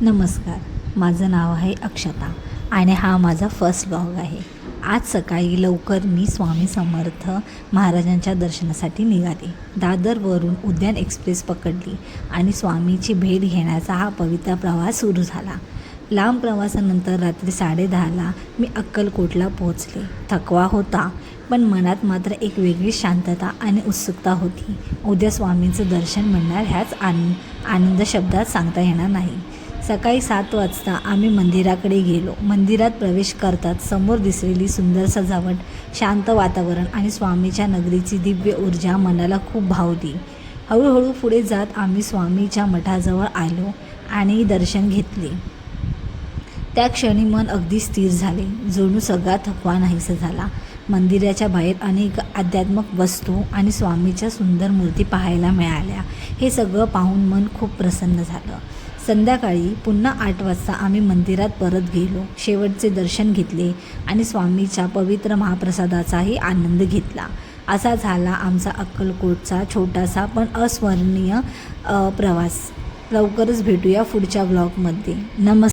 नमस्कार. माझं नाव आहे अक्षता आणि हा माझा फर्स्ट व्लॉग आहे. आज सकाळी लवकर मी स्वामी समर्थ महाराजांच्या दर्शनासाठी निघाले. दादरवरून उद्यान एक्सप्रेस पकडली आणि स्वामीची भेट घेण्याचा हा पवित्र प्रवास सुरू झाला. लांब प्रवासानंतर रात्री 10:30ला मी अक्कलकोटला पोहोचले. थकवा होता, पण मनात मात्र एक वेगळी शांतता आणि उत्सुकता होती. उद्या स्वामींचं दर्शन मिळणार ह्याच आनंद शब्दात सांगता येणार नाही. सकाळी 7 वाजता आम्ही मंदिराकडे गेलो. मंदिरात प्रवेश करताच समोर दिसलेली सुंदर सजावट, शांत वातावरण आणि स्वामीच्या नगरीची दिव्य ऊर्जा मनाला खूप भावली. हळूहळू पुढे जात आम्ही स्वामीच्या मठाजवळ आलो आणि दर्शन घेतले. त्या क्षणी मन अगदी स्थिर झाले. जणू सगळा थकवा नाहीसा झाला. मंदिराच्या बाहेर अनेक आध्यात्मिक वस्तू आणि स्वामीच्या सुंदर मूर्ती पाहायला मिळाल्या. हे सगळं पाहून मन खूप प्रसन्न झालं. संध्याकाळी पुन्हा 8 वाजता आम्ही मंदिरात परत गेलो. शेवटचे दर्शन घेतले आणि स्वामीच्या पवित्र महाप्रसादाचाही आनंद घेतला. असा झाला आमचा अक्कलकोटचा छोटासा पण अविस्मरणीय प्रवास. लवकरच भेटूया पुढच्या व्लॉगमध्ये. नमस्कार.